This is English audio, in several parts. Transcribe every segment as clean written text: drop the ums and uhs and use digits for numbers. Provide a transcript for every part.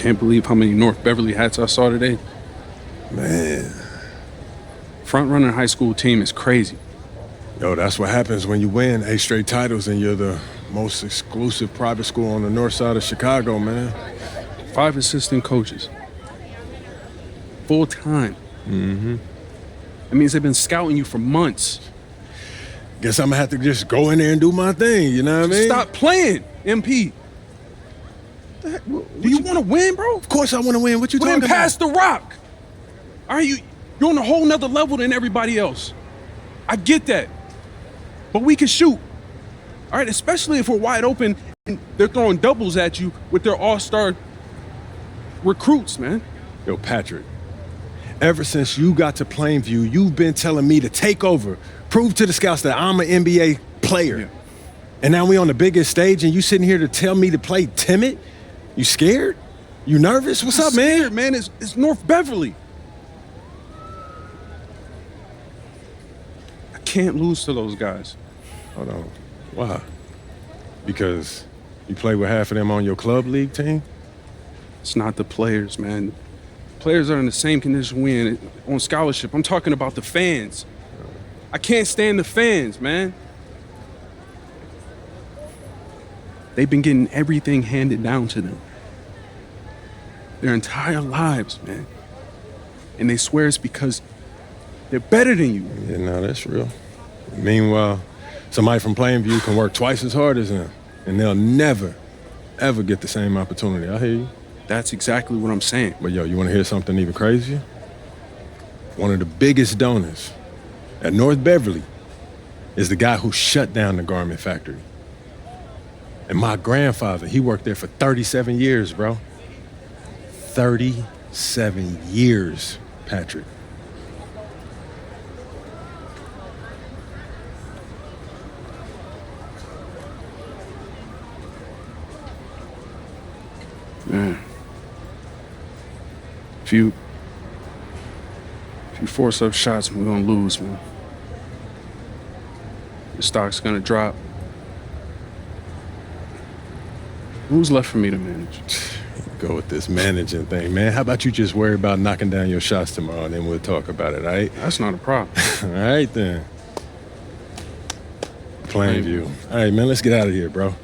Can't believe how many North Beverly hats I saw today. Man. Front-running high school team is crazy. Yo, that's what happens when you win 8 straight titles and you're the most exclusive private school on the north side of Chicago, man. 5 assistant coaches. Full time. Mm-hmm. That means they've been scouting you for months. Guess I'm gonna have to just go in there and do my thing, you know what I mean? Stop playing, MP. Do you want to win, bro? Of course I want to win. What you talking about? Then pass about? the rock. All right, you're on a whole nother level than everybody else. I get that. But we can shoot. All right, especially if we're wide open and they're throwing doubles at you with their all-star recruits, man. Yo, Patrick, ever since you got to Plainview, you've been telling me to take over, prove to the scouts that I'm an NBA player. Yeah. And now we on the biggest stage and you sitting here to tell me to play timid? You scared? You nervous? What's up, man? Scared, man. It's North Beverly. I can't lose to those guys. Hold on. Why? Because you play with half of them on your club league team? It's not the players, man. Players are in the same condition we in on scholarship. I'm talking about the fans. I can't stand the fans, man. They've been getting everything handed down to them their entire lives, man. And they swear it's because they're better than you. Yeah, no, that's real. Meanwhile, somebody from Plainview can work twice as hard as them, and they'll never, ever get the same opportunity. I hear you. That's exactly what I'm saying. But yo, you want to hear something even crazier? One of the biggest donors at North Beverly is the guy who shut down the garment factory. And my grandfather, he worked there for 37 years, bro. 37 years, Patrick. Man. If you force up shots, we're gonna lose, man. The stock's gonna drop. Who's left for me to manage? Go with this managing thing, man. How about you just worry about knocking down your shots tomorrow, and then we'll talk about it, all right? That's not a problem. All right, then. Plainview. All right, man, let's get out of here, bro.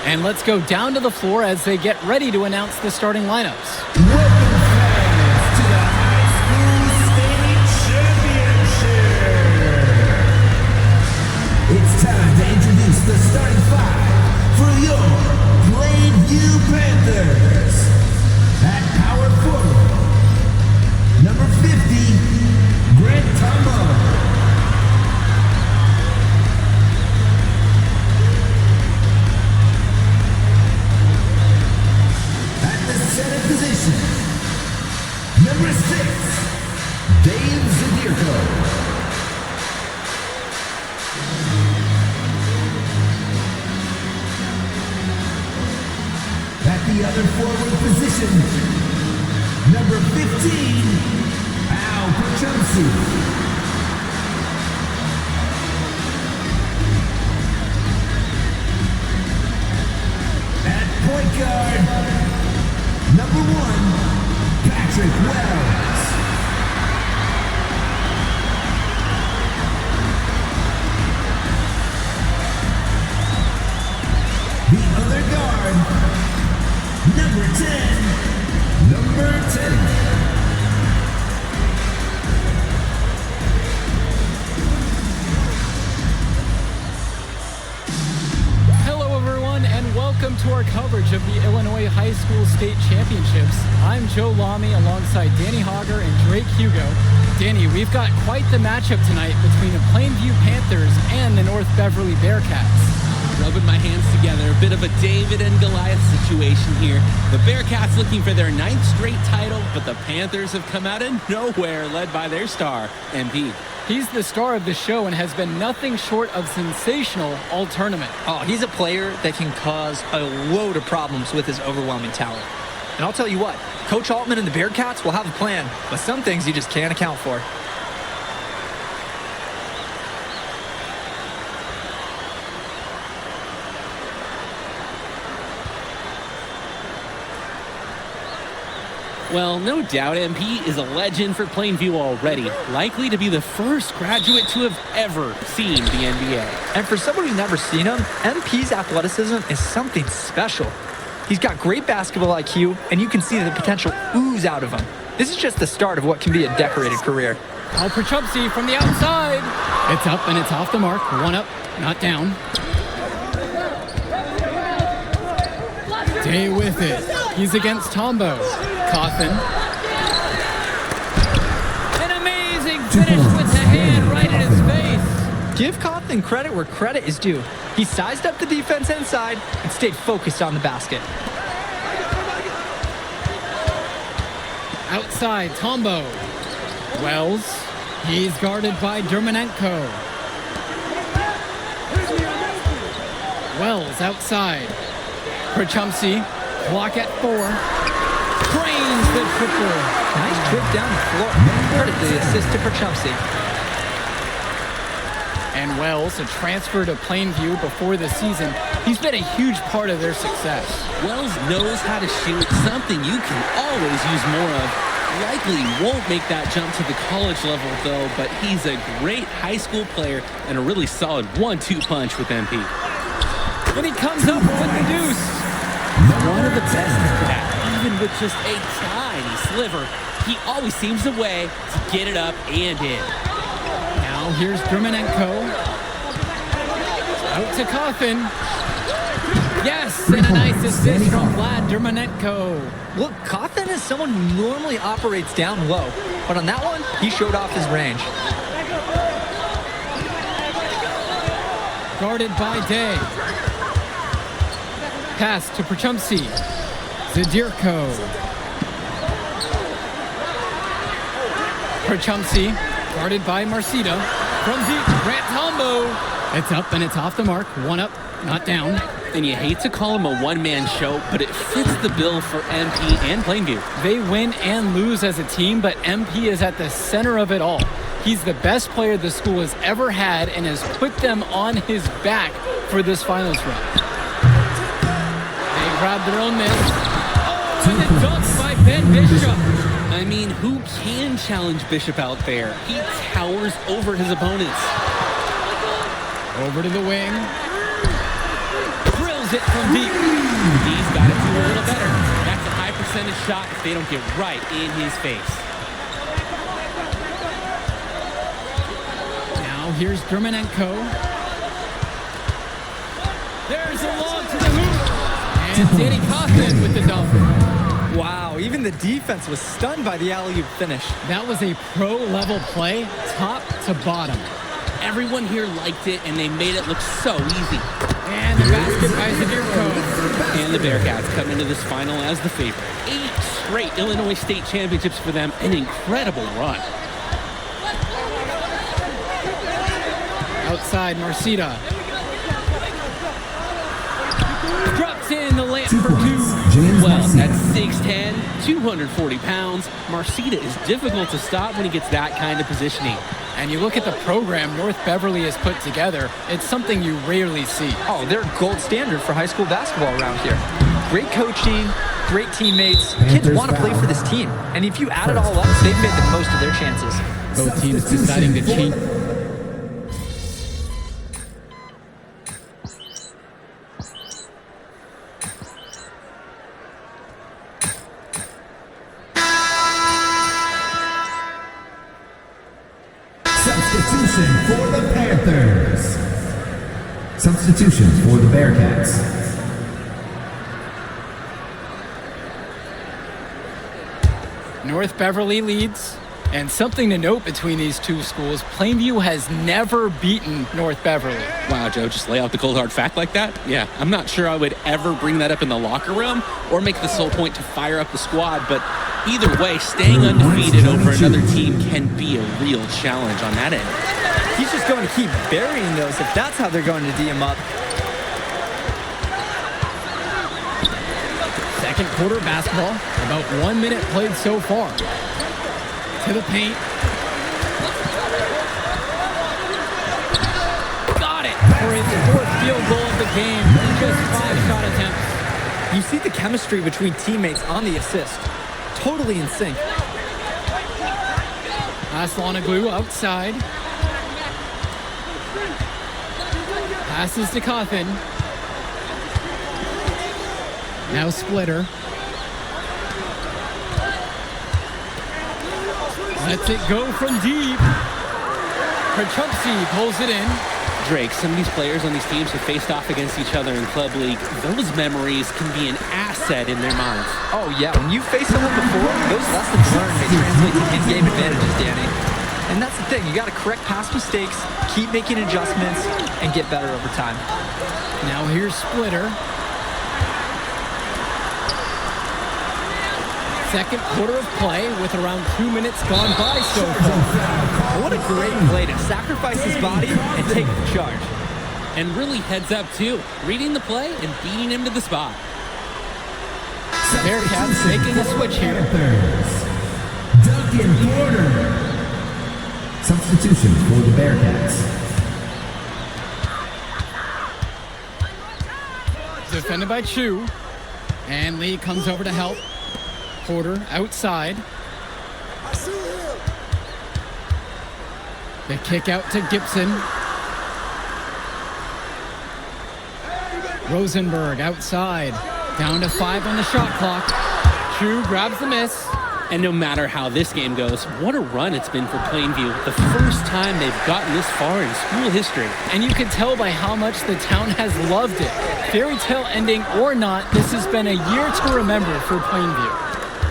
And let's go down to the floor as they get ready to announce the starting lineups. Welcome, fans, to the High School State Championship. It's time to introduce the starting 5 for your Plainview Panthers. At power forward, number 50, Grant Tombo. Center position, number 6, Dave Zadirko. At the other forward position, number 15, Al Pachumsi. At point guard, number 1, Patrick Wells. The other guard, number 10, number 10. Welcome to our coverage of the Illinois High School State Championships. I'm Joe Lamy alongside Danny Hogger and Drake Hugo. Danny, we've got quite the matchup tonight between the Plainview Panthers and the North Beverly Bearcats. Rubbing my hands together, a bit of a David and Goliath situation here. The Bearcats looking for their 9th straight title, but the Panthers have come out of nowhere, led by their star, MP. He's the star of the show and has been nothing short of sensational all tournament. Oh, he's a player that can cause a load of problems with his overwhelming talent. And I'll tell you what, Coach Altman and the Bearcats will have a plan, but some things you just can't account for. Well, no doubt MP is a legend for Plainview already, likely to be the first graduate to have ever seen the NBA. And for someone who's never seen him, MP's athleticism is something special. He's got great basketball IQ, and you can see the potential ooze out of him. This is just the start of what can be a decorated career. Now for Chubsy from the outside. It's up and it's off the mark. One up, not down. Day with it. He's against Tombo. Coffin. An amazing finish with the hand right in his face. Give Coffin credit where credit is due. He sized up the defense inside and stayed focused on the basket. Outside, Tombo. Wells. He's guarded by Dermanenko. Wells outside. Chumsey, clock at 4. Drains the triple. Nice trip down the floor. Credit the assist to Chumsey. And Wells, a transfer to Plainview before the season, he's been a huge part of their success. Wells knows how to shoot, something you can always use more of. Likely won't make that jump to the college level, though, but he's a great high school player and a really solid 1-2 punch with MP. And he comes up with the deuce. One of the best at that, even with just a tiny sliver. He always seems a way to get it up and in. Now here's Dermanenko. Out to Coffin. Yes, and a nice assist from Vlad Dermanenko. Look, Coffin is someone who normally operates down low, but on that one, he showed off his range. Guarded by Day. Pass to Chumsey. Zadirko. Chumsey, guarded by Marcita. From deep, Grant Tombo. It's up and it's off the mark. One up, not down. And you hate to call him a one-man show, but it fits the bill for MP and Plainview. They win and lose as a team, but MP is at the center of it all. He's the best player the school has ever had and has put them on his back for this finals run. They grab their own miss. Oh, and a dunk by Ben Bishop. I mean, who can challenge Bishop out there? He towers over his opponents. Over to the wing. Drills it from deep. He's got to do a little better. That's a high percentage shot if they don't get right in his face. Now here's Dermanenko. There's a long to the hoop. And Danny Coffin with the dunk. Wow, even the defense was stunned by the alley-oop finish. That was a pro-level play, top to bottom. Everyone here liked it, and they made it look so easy. And the basket by Zadirko. And the Bearcats come into this final as the favorite. 8 straight Illinois State championships for them, an incredible run. Outside, Marcita. Drops in the layup for 2. Well, at 6'10", 240 pounds, Marcita is difficult to stop when he gets that kind of positioning. And you look at the program North Beverly has put together, it's something you rarely see. Oh, they're gold standard for high school basketball around here. Great coaching, great teammates. Kids want to play for this team. And if you add it all up, they've made the most of their chances. Both teams deciding to cheat. Substitution for the Panthers. Substitution for the Bearcats. North Beverly leads. And something to note between these two schools, Plainview has never beaten North Beverly. Wow, Joe, just lay out the cold hard fact like that? Yeah, I'm not sure I would ever bring that up in the locker room or make the sole point to fire up the squad, but either way, staying undefeated over another team can be a real challenge on that end. He's just going to keep burying those if that's how they're going to D him up. Second quarter basketball, about 1 minute played so far. To the paint. Got it for his 4th field goal of the game in just 5 shot attempts. You see the chemistry between teammates on the assist. totally in sync. Aslanoglu outside. Passes to Cawthon. Now Splitter. Lets it go from deep. Perchupsi pulls it in. Drake, some of these players on these teams have faced off against each other in Club League. Those memories can be an asset in their minds. Oh yeah, when you face someone before, those lessons learned may translate to in-game advantages, Danny. And that's the thing, you gotta correct past mistakes, keep making adjustments, and get better over time. Now here's Splitter. Second quarter of play with around 2 minutes gone by so far. What a great play to sacrifice his body and take the charge. And really heads up too, reading the play and beating him to the spot. Bearcats making a switch here. Duncan Porter. Substitution for the Bearcats. Defended by Chu. And Lee comes over to help. Porter outside. The kick out to Gibson. Rosenberg outside. Down to 5 on the shot clock. Chu grabs the miss. And no matter how this game goes, what a run it's been for Plainview. The first time they've gotten this far in school history. And you can tell by how much the town has loved it. Fairy tale ending or not, this has been a year to remember for Plainview.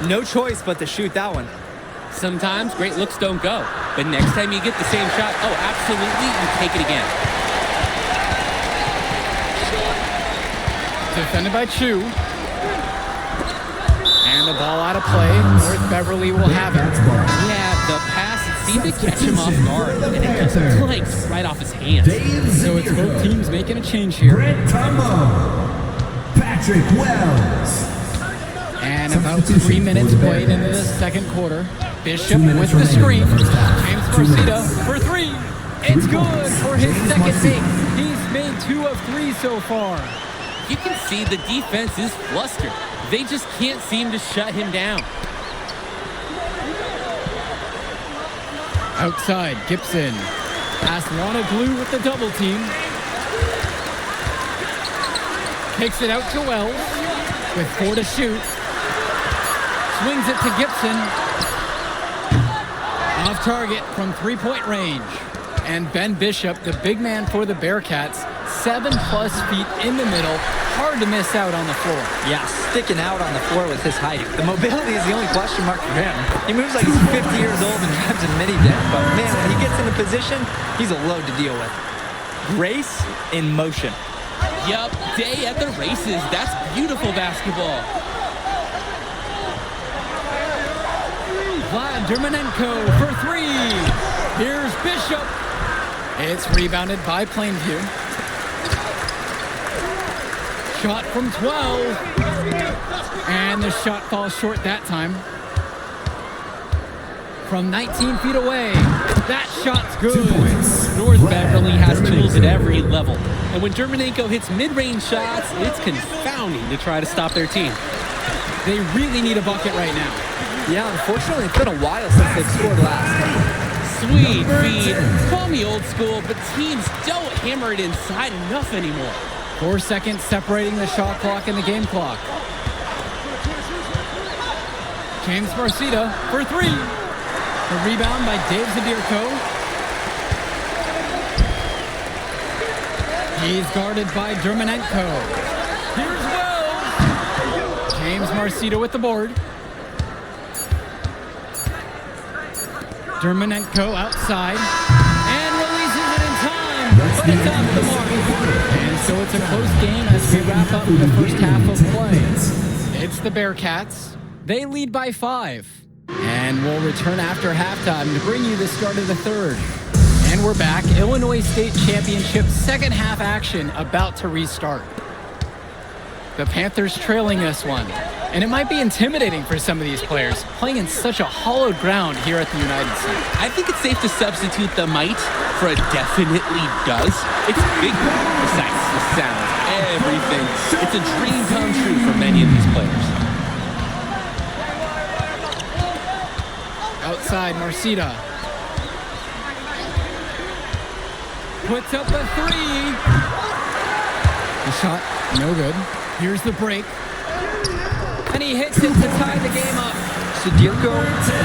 No choice but to shoot that one. Sometimes great looks don't go, but next time you get the same shot, oh, absolutely, you take it again. Defended by Chu. And the ball out of play. North Beverly will have it. Yeah, the pass seemed to catch him off guard, and it just clinked right off his hands. So it's both teams making a change here. Brent Tumbo. Patrick Wells. And about 3 minutes played into the second quarter. Bishop with the screen. James Marcita for 3. It's good for his second make. He's made 2 of 3 so far. You can see the defense is flustered. They just can't seem to shut him down. Outside, Gibson. Aslanoglu with the double team. Kicks it out to Wells with 4 to shoot. Swings it to Gibson. Off target from 3-point range. And Ben Bishop, the big man for the Bearcats, 7+ feet in the middle. Hard to miss out on the floor. Yeah, sticking out on the floor with his height. The mobility is the only question mark for him. He moves like he's 50 years old and drives a minivan, but man, when he gets in a position, he's a load to deal with. Grace in motion. Yup, day at the races. That's beautiful basketball. Vlad Dermanenko for 3. Here's Bishop. It's rebounded by Plainview. Shot from 12. And the shot falls short that time. From 19 feet away. That shot's good. North Beverly has tools at every level. And when Dermanenko hits mid-range shots, it's confounding to try to stop their team. They really need a bucket right now. Yeah, unfortunately, it's been a while since they've scored last. Sweet feed. Call me old school, but teams don't hammer it inside enough anymore. 4 seconds separating the shot clock and the game clock. James Marcita for 3. The rebound by Dave Zabierko. He's guarded by Dermanenko. Here's Wells. James Marcita with the board. Dermanenko outside and releases it in time, but it's off the mark. And so it's a close game as we wrap up the first half of play. It's the Bearcats. They lead by 5. And we'll return after halftime to bring you the start of the third. And we're back. Illinois State Championship second half action about to restart. The Panthers trailing this one. And it might be intimidating for some of these players, playing in such a hollowed ground here at the United Center. I think it's safe to substitute the might for a definitely does. It's big, the sights, the sound, everything. It's a dream come true for many of these players. outside, Marcita. Puts up a three. The shot, no good. Here's the break. And he hits it to tie the game up. Sudirko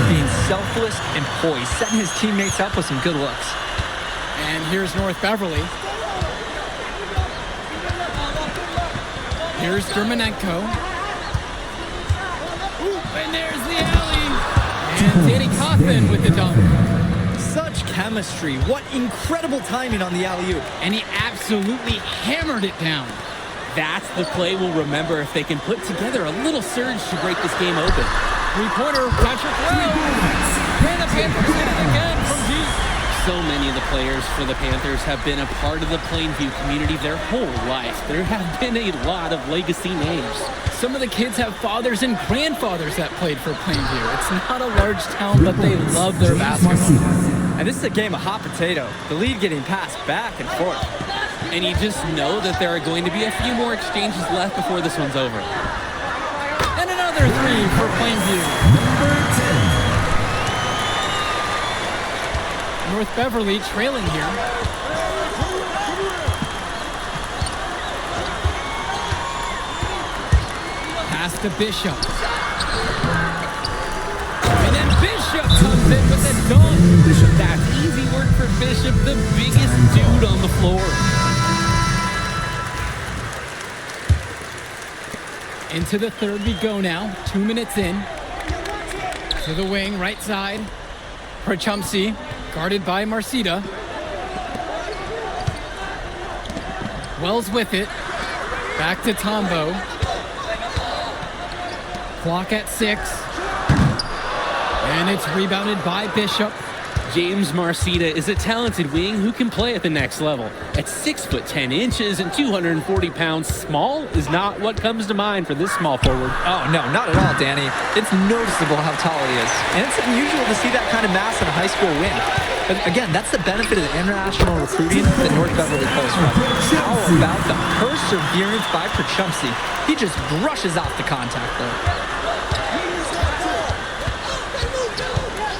being selfless and poised, setting his teammates up with some good looks. And here's North Beverly. Here's Dermanenko. And there's the alley. And Danny Coffin with the dunk. Such chemistry. What incredible timing on the alley-oop. And he absolutely hammered it down. That's the play we'll remember if they can put together a little surge to break this game open. Three-pointer, Patrick Lowe. And the Panthers hit it again from deep. So many of the players for the Panthers have been a part of the Plainview community their whole life. There have been a lot of legacy names. Some of the kids have fathers and grandfathers that played for Plainview. It's not a large town, but they love their basketball. And this is a game of hot potato. The lead getting passed back and forth. And you just know that there are going to be a few more exchanges left before this one's over. And another three for Plainview. North Beverly trailing here. Pass to Bishop. And then Bishop comes in with a dunk. That's easy work for Bishop, the biggest dude on the floor. Into the third we go now. 2 minutes in. To the wing, right side. Prachumsi, guarded by Marcita. Wells with it. Back to Tombo. Clock at 6. And it's rebounded by Bishop. James Marcita is a talented wing who can play at the next level. At 6'10" and 240 pounds, small is not what comes to mind for this small forward. Oh, no, not at all, Danny. It's noticeable how tall he is. And it's unusual to see that kind of mass in a high school win. But again, that's the benefit of the international recruiting that North Beverly pulls from. How about the perseverance by Prachumsi? He just brushes off the contact there.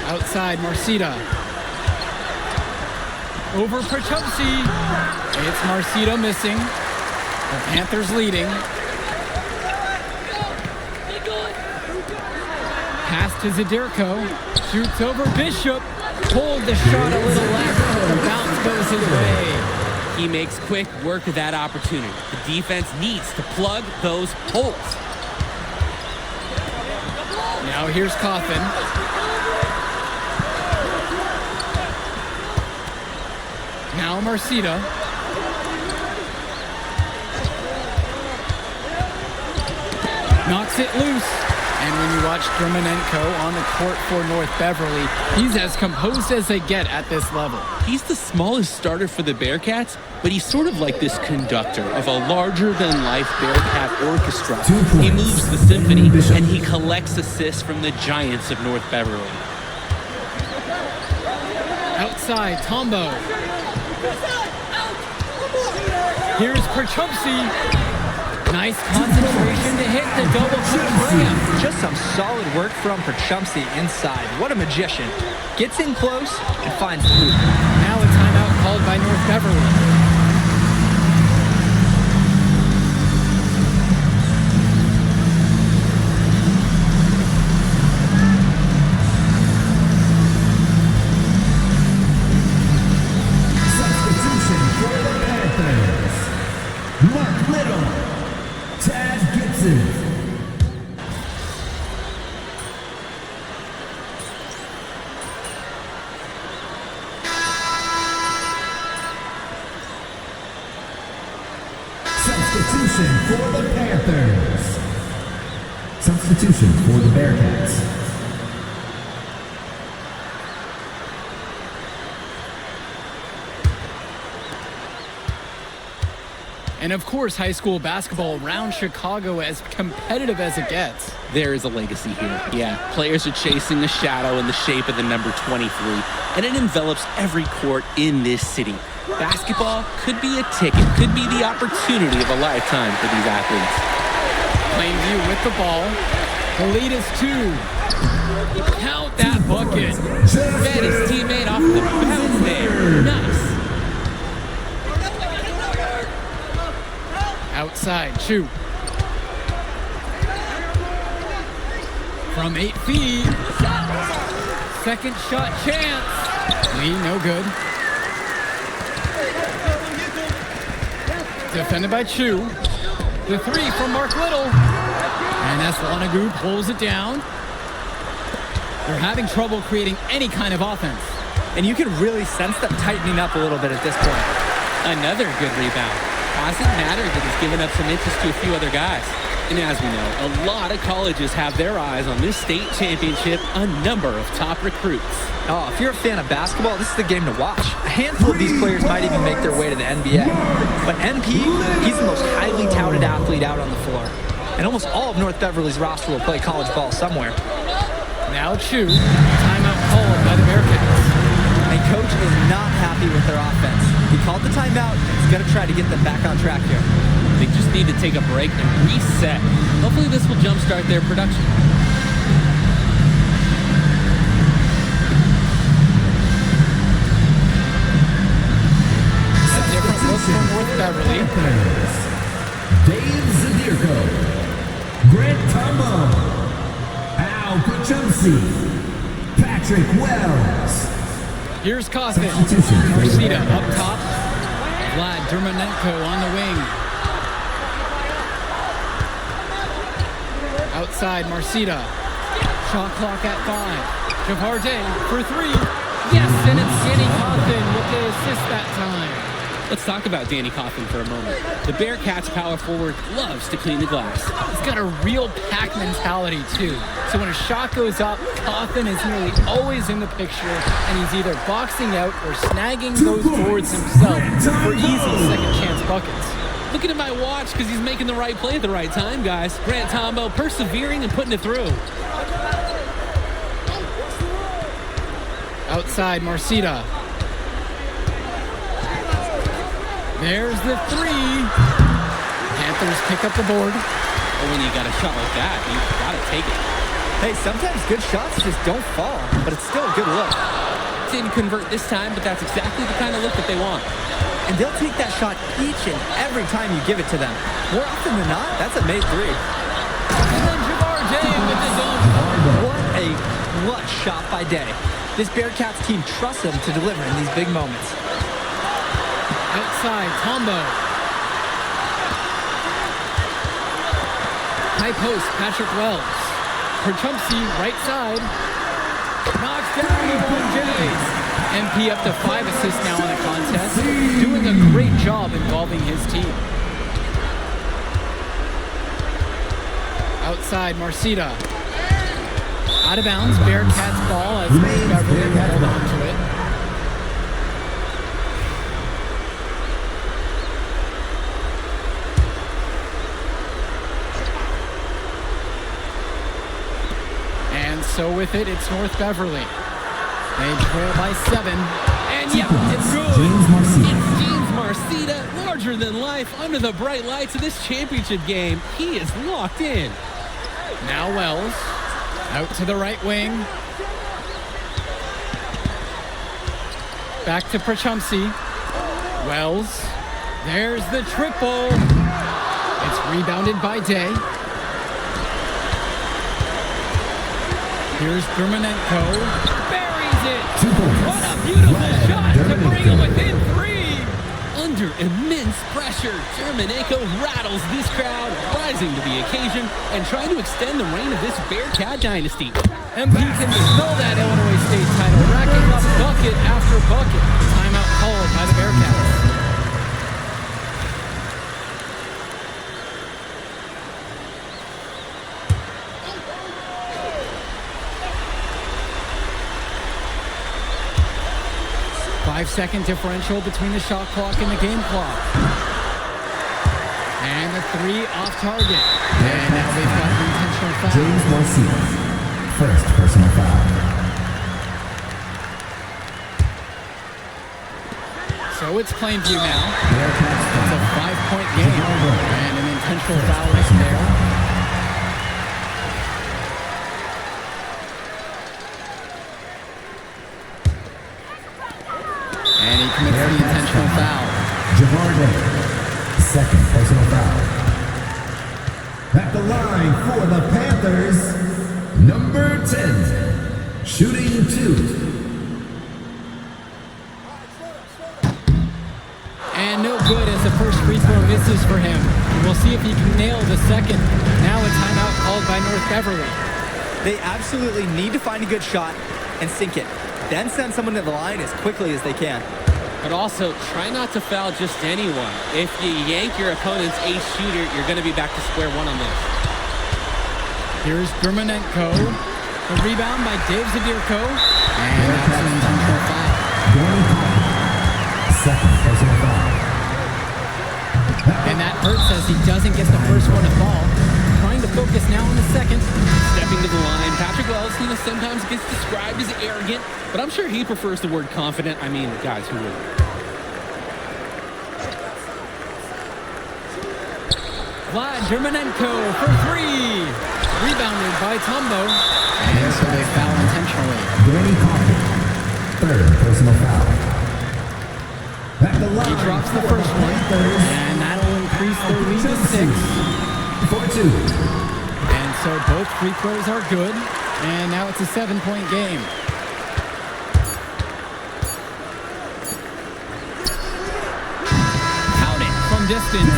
Outside, Marcita. Over Prachumsi. It's Marcita missing. The Panthers leading. Pass to Zadirko. Shoots over Bishop. Pulled the shot a little left. The bounce goes his way. He makes quick work of that opportunity. The defense needs to plug those holes. Now here's Coffin. Now Marcita. Knocks it loose. And when you watch Dermanenko on the court for North Beverly, he's as composed as they get at this level. He's the smallest starter for the Bearcats, but he's sort of like this conductor of a larger-than-life Bearcat orchestra. He moves the symphony, and he collects assists from the giants of North Beverly. Outside, Tombo. Here's Prachumsi. Nice concentration to hit the double ram. Just some solid work from Prachumsi inside. What a magician. Gets in close and finds the hoop. Now a timeout called by North Beverly. Substitution for the Panthers. Mark Little. Tad Gibson. Substitution for the Panthers. Substitution for the Bearcats. And of course, high school basketball around Chicago as competitive as it gets. There is a legacy here. Yeah, players are chasing the shadow in the shape of the number 23, and it envelops every court in this city. Basketball could be a ticket, could be the opportunity of a lifetime for these athletes. Plainview with the ball. The lead is 2. Count that bucket. Fed his teammate off the bounce there. Nice. Outside, Chu. From 8 feet. Second shot chance. Lee, no good. Defended by Chu. The 3 from Mark Little. And Eslanagu pulls it down. They're having trouble creating any kind of offense. And you can really sense them tightening up a little bit at this point. Another good rebound. Hasn't mattered that he's given up some interest to a few other guys. And as we know, a lot of colleges have their eyes on this state championship, a number of top recruits. Oh, if you're a fan of basketball, this is the game to watch. A handful of these players might even make their way to the NBA. But NP, he's the most highly touted athlete out on the floor. And almost all of North Beverly's roster will play college ball somewhere. Now Chu. Timeout called by the Bearcats. And coach is not happy with their offense. He called the timeout. He's going to try to get them back on track here. They just need to take a break and reset. Hopefully this will jumpstart their production. A different look from North Beverly. Dave Zadirko, Grant Tombo, Al Pachumsi, Patrick Wells. Here's Costin. Substitution. Marcita up top. Vlad Dermanenko on the wing. Outside, Marcita. Shot clock at 5. Javarde for 3. Yes, and it's Danny Costin with the assist that time. Let's talk about Danny Coffin for a moment. The Bearcats power forward loves to clean the glass. He's got a real pack mentality too. So when a shot goes up, Coffin is nearly always in the picture, and he's either boxing out or snagging those boards himself for easy second chance buckets. Looking at my watch because he's making the right play at the right time, guys. Grant Tombo persevering and putting it through. Outside, Marcita. There's the 3. Panthers pick up the board. But when you got a shot like that, you gotta take it. Hey, sometimes good shots just don't fall, but it's still a good look. Didn't convert this time, but that's exactly the kind of look that they want. And they'll take that shot each and every time you give it to them. More often than not, that's a made 3. And then Javarde with the dunk. What a clutch shot by Day. This Bearcats team trusts him to deliver in these big moments. Outside, Tombo. High post, Patrick Wells. Perchumpsey, right side. Knocks down the Jays. MP up to 5 assists now in the contest. Doing a great job involving his team. Outside, Marcita. Out of bounds, Bearcats ball as Beverly hold on to it. So with it, it's North Beverly. They trail by 7. And yeah, it's good. It's James Marcita, larger than life, under the bright lights of this championship game. He is locked in. Now Wells, out to the right wing. Back to Perchumpsey. Wells, there's the triple. It's rebounded by Day. Here's Dermanenko. Buries it. What a beautiful shot to bring him within 3. Under immense pressure, Dermanenko rattles this crowd, rising to the occasion and trying to extend the reign of this Bearcat dynasty. MP can smell that Illinois State title, racking up bucket after bucket. Timeout called by the Bearcats. Five-second differential between the shot clock and the game clock. And the 3 off target. And now they've got an intentional foul. James Marcita, first personal foul. So it's Plainview now. It's a 5-point game. And an intentional foul is there. Second personal foul. At the line for the Panthers, number 10, shooting 2. And no good as the first free throw misses for him. We'll see if he can nail the second. Now a timeout called by North Beverly. They absolutely need to find a good shot and sink it. Then send someone to the line as quickly as they can. But also, try not to foul just anyone. If you yank your opponent's ace shooter, you're going to be back to square one on this. Here's Germanenko. The rebound by Dave Zadirko. And that's an intentional foul. Second personal foul. And that hurts as he doesn't get the first one to fall. Trying to focus now on the second. Stepping to the line, Patrick Wells, sometimes gets described as arrogant, but I'm sure he prefers the word confident. I mean, guys, who would? Vlad Germanenko for three. Rebounded by Tombo. And so they foul intentionally. Danny Hogger. Third personal foul. At the line He drops the first one, and that'll increase their lead to 6. for 2. And so both free throws are good, and now it's a 7-point game. Count it from distance.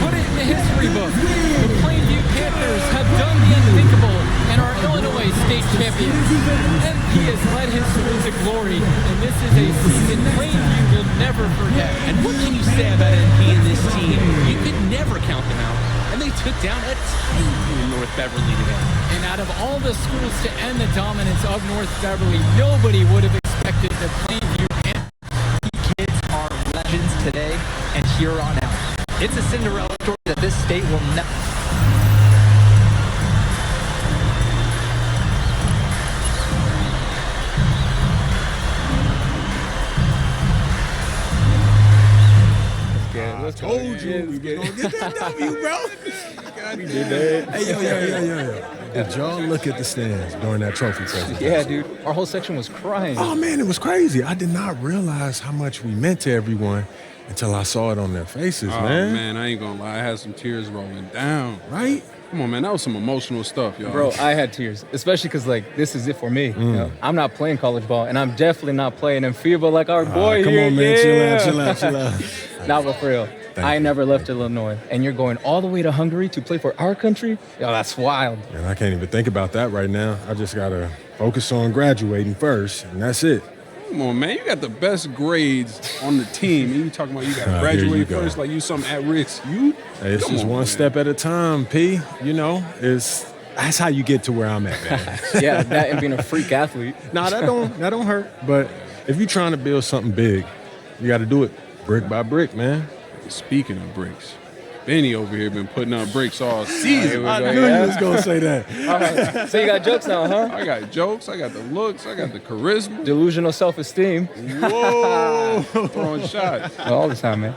Put it in the history book. The Plainview Panthers have done the unthinkable and are Illinois state champions. MP has led his school to glory, and this is a season Plainview will never forget. And what can you say about NP and this team? You could never count them out. And they took down a tiny team in North Beverly today. And out of all the schools to end the dominance of North Beverly, nobody would have expected the Plainview Panthers. Kids are legends today and here on out. It's a Cinderella story that this state will never. Told you we were gonna get that W, bro. We did that. Hey, yo. Did y'all look at the stands during that trophy presentation? Yeah, dude. Our whole section was crying. Oh man, it was crazy. I did not realize how much we meant to everyone until I saw it on their faces, Oh, man. man, I ain't gonna lie. I had some tears rolling down. Right? Come on, man. That was some emotional stuff, y'all. Bro, I had tears, especially because, like, this is it for me. You know, I'm not playing college ball, and I'm definitely not playing in FIBA like our boy Come here. on, man. Yeah. Chill out. Not for real. I you. never left Illinois, and you're going all the way to Hungary to play for our country? Yo, that's wild. And I can't even think about that right now. I just gotta focus on graduating first, and that's it. Come on, man. You got the best grades on the team. And you talking about you got to Here you graduate go. first like you something at risk. You? Hey, it's Come just on, one man. step at a time, P. You know, that's how you get to where I'm at, man. Yeah, that and being a freak athlete. Nah, that don't hurt. But if you're trying to build something big, you got to do it brick by brick, man. Speaking of bricks, Benny over here been putting up bricks all season. I knew you was gonna say that. All right, so you got jokes now, huh? I got jokes. I got the looks. I got the charisma. Delusional self-esteem. Whoa, throwing shots. All the time, man.